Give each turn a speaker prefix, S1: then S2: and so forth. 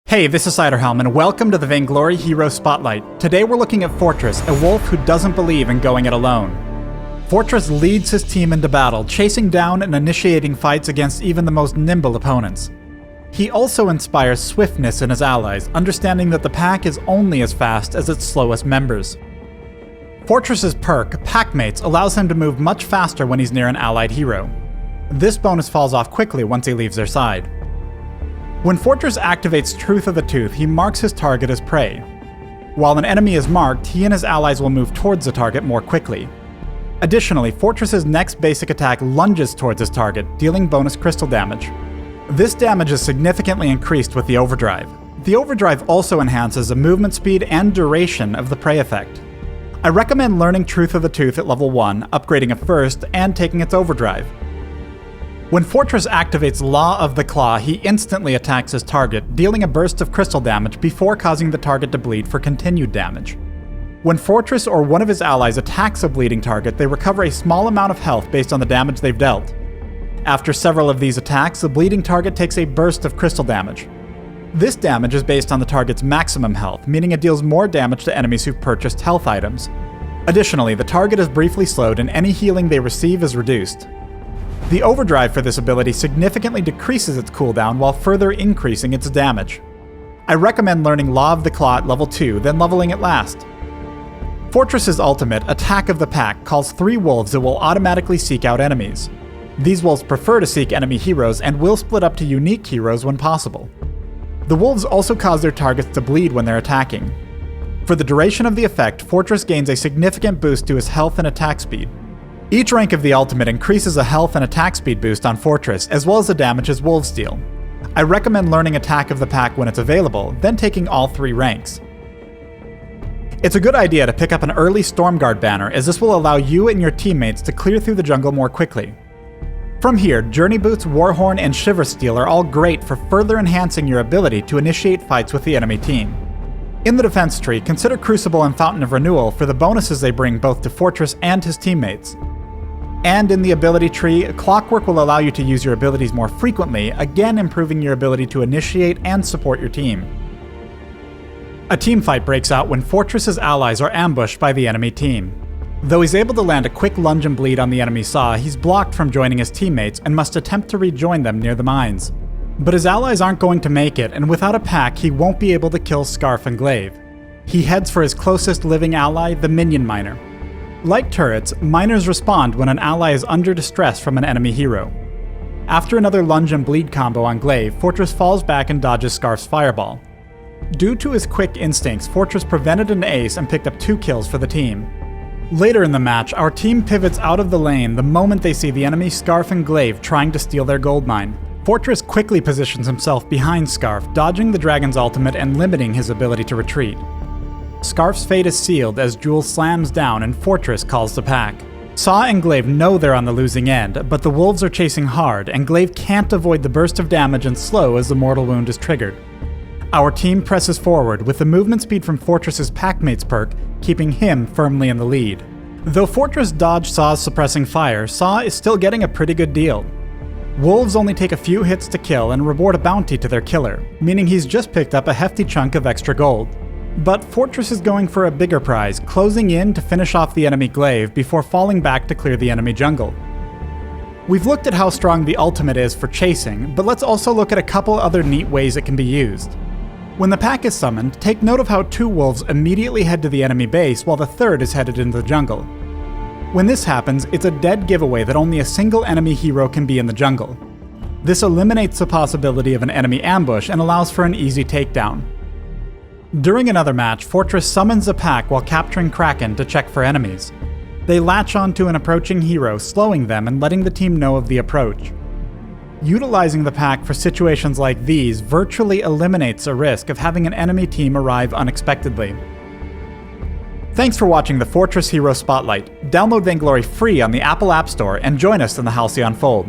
S1: Hey, this is Ciderhelm, and welcome to the Vainglory Hero Spotlight. Today we're looking at Fortress, a wolf who doesn't believe in going it alone. Fortress leads his team into battle, chasing down and initiating fights against even the most nimble opponents. He also inspires swiftness in his allies, understanding that the pack is only as fast as its slowest members. Fortress's perk, Packmates, allows him to move much faster when he's near an allied hero. This bonus falls off quickly once he leaves their side. When Fortress activates Truth of the Tooth, he marks his target as prey. While an enemy is marked, he and his allies will move towards the target more quickly. Additionally, Fortress's next basic attack lunges towards his target, dealing bonus crystal damage. This damage is significantly increased with the overdrive. The overdrive also enhances the movement speed and duration of the prey effect. I recommend learning Truth of the Tooth at level 1, upgrading it first, and taking its overdrive. When Fortress activates Law of the Claw, he instantly attacks his target, dealing a burst of crystal damage before causing the target to bleed for continued damage. When Fortress or one of his allies attacks a bleeding target, they recover a small amount of health based on the damage they've dealt. After several of these attacks, the bleeding target takes a burst of crystal damage. This damage is based on the target's maximum health, meaning it deals more damage to enemies who've purchased health items. Additionally, the target is briefly slowed and any healing they receive is reduced. The overdrive for this ability significantly decreases its cooldown while further increasing its damage. I recommend learning Law of the Claw at level 2, then leveling it last. Fortress's ultimate, Attack of the Pack, calls 3 wolves that will automatically seek out enemies. These wolves prefer to seek enemy heroes and will split up to unique heroes when possible. The wolves also cause their targets to bleed when they're attacking. For the duration of the effect, Fortress gains a significant boost to his health and attack speed. Each rank of the ultimate increases a health and attack speed boost on Fortress, as well as the damage his wolves deal. I recommend learning Attack of the Pack when it's available, then taking all 3 ranks. It's a good idea to pick up an early Stormguard banner, as this will allow you and your teammates to clear through the jungle more quickly. From here, Journey Boots, Warhorn, and Shiver Steel are all great for further enhancing your ability to initiate fights with the enemy team. In the defense tree, consider Crucible and Fountain of Renewal for the bonuses they bring both to Fortress and his teammates. And in the ability tree, Clockwork will allow you to use your abilities more frequently, again improving your ability to initiate and support your team. A team fight breaks out when Fortress's allies are ambushed by the enemy team. Though he's able to land a quick lunge and bleed on the enemy saw, he's blocked from joining his teammates and must attempt to rejoin them near the mines. But his allies aren't going to make it, and without a pack, he won't be able to kill Scarf and Glaive. He heads for his closest living ally, the Minion Miner. Like turrets, miners respond when an ally is under distress from an enemy hero. After another lunge and bleed combo on Glaive, Fortress falls back and dodges Scarf's fireball. Due to his quick instincts, Fortress prevented an ace and picked up 2 kills for the team. Later in the match, our team pivots out of the lane the moment they see the enemy Scarf and Glaive trying to steal their gold mine. Fortress quickly positions himself behind Scarf, dodging the dragon's ultimate and limiting his ability to retreat. Scarf's fate is sealed as Jewel slams down and Fortress calls the pack. Saw and Glaive know they're on the losing end, but the wolves are chasing hard, and Glaive can't avoid the burst of damage and slow as the mortal wound is triggered. Our team presses forward, with the movement speed from Fortress's Packmates perk keeping him firmly in the lead. Though Fortress dodged Saw's suppressing fire, Saw is still getting a pretty good deal. Wolves only take a few hits to kill and reward a bounty to their killer, meaning he's just picked up a hefty chunk of extra gold. But Fortress is going for a bigger prize, closing in to finish off the enemy Glaive before falling back to clear the enemy jungle. We've looked at how strong the ultimate is for chasing, but let's also look at a couple other neat ways it can be used. When the pack is summoned, take note of how 2 wolves immediately head to the enemy base while the 3rd is headed into the jungle. When this happens, it's a dead giveaway that only a single enemy hero can be in the jungle. This eliminates the possibility of an enemy ambush and allows for an easy takedown. During another match, Fortress summons a pack while capturing Kraken to check for enemies. They latch onto an approaching hero, slowing them and letting the team know of the approach. Utilizing the pack for situations like these virtually eliminates a risk of having an enemy team arrive unexpectedly. Thanks for watching the Fortress Hero Spotlight. Download Vainglory free on the Apple App Store and join us in the Halcyon Fold.